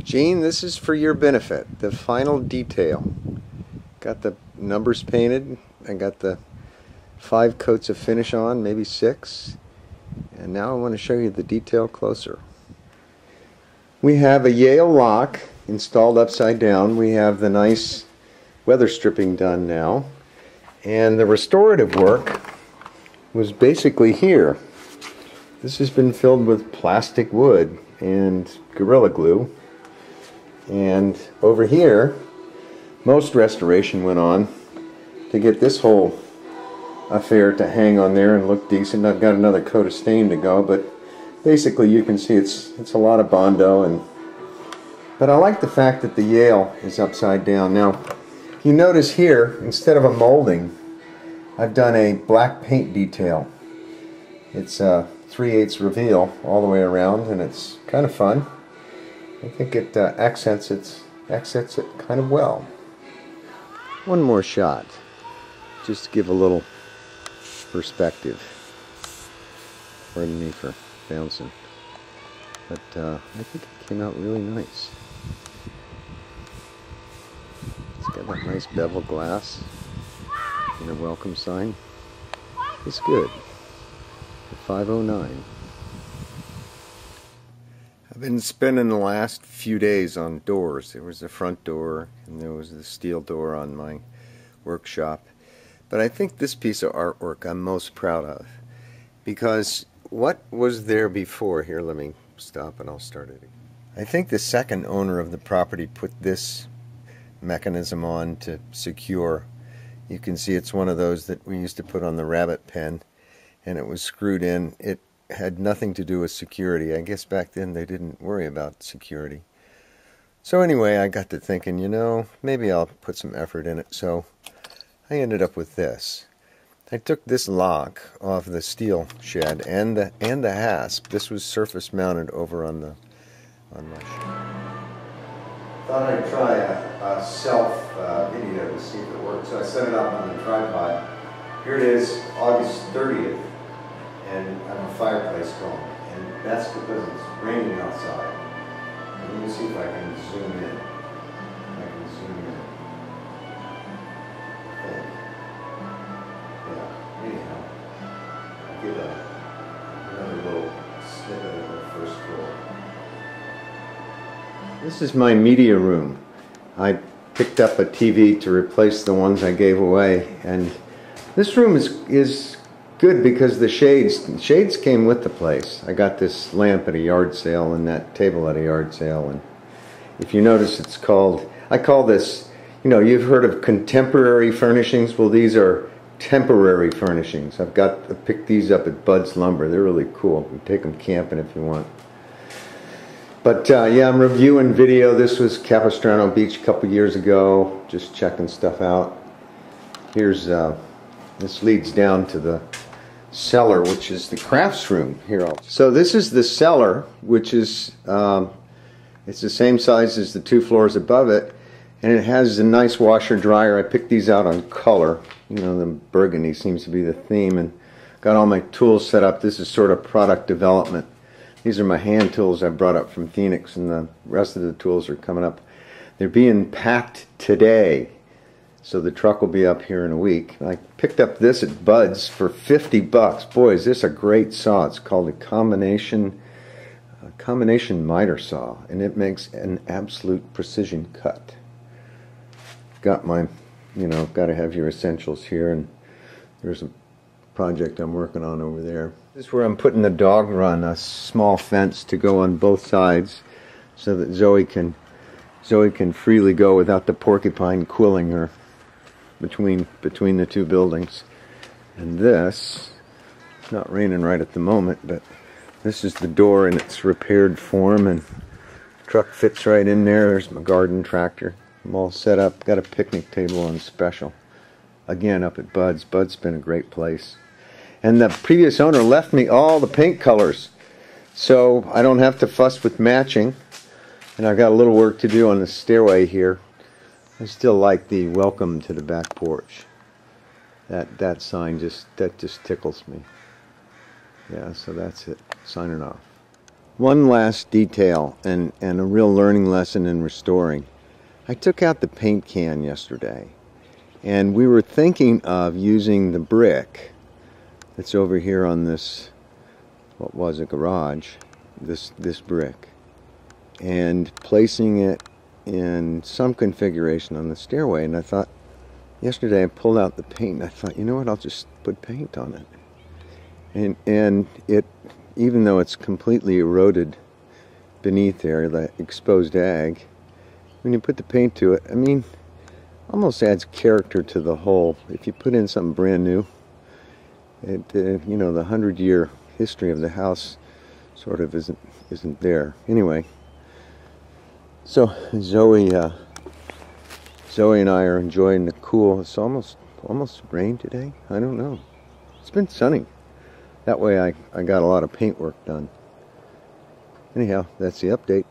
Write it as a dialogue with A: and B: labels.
A: Gene, this is for your benefit. The final detail. Got the numbers painted. I got the 5 coats of finish on, maybe 6. And now I want to show you the detail closer. We have a Yale lock installed upside down. We have the nice weather stripping done now. And the restorative work was basically here. This has been filled with plastic wood and Gorilla Glue. And over here, most restoration went on to get this whole affair to hang on there and look decent. I've got another coat of stain to go, but basically you can see it's a lot of Bondo. But I like the fact that the Yale is upside down. Now, you notice here, instead of a molding, I've done a black paint detail. It's a 3/8 reveal all the way around, and it's kind of fun. I think it accents it kind of well. One more shot, just to give a little perspective. Pardon me for bouncing, but I think it came out really nice. It's got that nice bevel glass and a welcome sign. It's good. 509. I've been spending the last few days on doors. There was the front door and there was the steel door on my workshop. But I think this piece of artwork I'm most proud of, because what was there before? Here, let me stop and I'll start it again. I think the second owner of the property put this mechanism on to secure. You can see it's one of those that we used to put on the rabbit pen, and it was screwed in. It had nothing to do with security. I guess back then they didn't worry about security. So anyway, I got to thinking, you know, maybe I'll put some effort in it. So I ended up with this. I took this lock off the steel shed and the hasp. This was surface mounted over on my Thought I'd try a self video to see if it works. So I set it up on the tripod. Here it is, August 30th. And I have a fireplace going, and that's because it's raining outside. Let me see if I can zoom in. Okay. Yeah, anyhow, I'll give another little snippet of the first floor. This is my media room. I picked up a TV to replace the ones I gave away, and this room is good because the shades came with the place. I got this lamp at a yard sale and that table at a yard sale, and if you notice, it's called, I call this, you know, you've heard of contemporary furnishings. Well, these are temporary furnishings. I picked these up at Bud's Lumber. They're really cool. You take them camping if you want. But yeah, I'm reviewing video. This was Capistrano Beach a couple years ago, just checking stuff out. Here's this leads down to the cellar, which is the crafts room here. So this is the cellar, which is it's the same size as the 2 floors above it, and it has a nice washer dryer. I picked these out on color. You know, the burgundy seems to be the theme, and got all my tools set up. This is sort of product development. These are my hand tools I brought up from Phoenix, and the rest of the tools are coming up. They're being packed today. So the truck will be up here in a week. I picked up this at Bud's for 50 bucks. Boy, is this a great saw. It's called a combination miter saw, and it makes an absolute precision cut. Got my, you know, got to have your essentials here, and there's a project I'm working on over there. This is where I'm putting the dog run, a small fence to go on both sides so that Zoe can freely go without the porcupine quilling her between the 2 buildings. And this, it's not raining right at the moment, but this is the door in its repaired form, and the truck fits right in there. There's my garden tractor. I'm all set up. Got a picnic table on special. Again, up at Bud's. Bud's been a great place. And the previous owner left me all the paint colors, so I don't have to fuss with matching. And I've got a little work to do on the stairway here. I still like the welcome to the back porch. That sign just tickles me. Yeah, so that's it. Signing off. One last detail and a real learning lesson in restoring. I took out the paint can yesterday, and we were thinking of using the brick that's over here on this, what was a garage, this brick, and placing it in some configuration on the stairway. And I thought, yesterday I pulled out the paint and I thought, you know what, I'll just put paint on it. And it, even though it's completely eroded beneath there, that exposed ag, when you put the paint to it, I mean, almost adds character to the whole. If you put in something brand new, it, you know, the 100-year history of the house sort of isn't there. Anyway, so Zoe and I are enjoying the cool. It's almost rain today. I don't know. It's been sunny. That way I got a lot of paint work done. Anyhow, that's the update.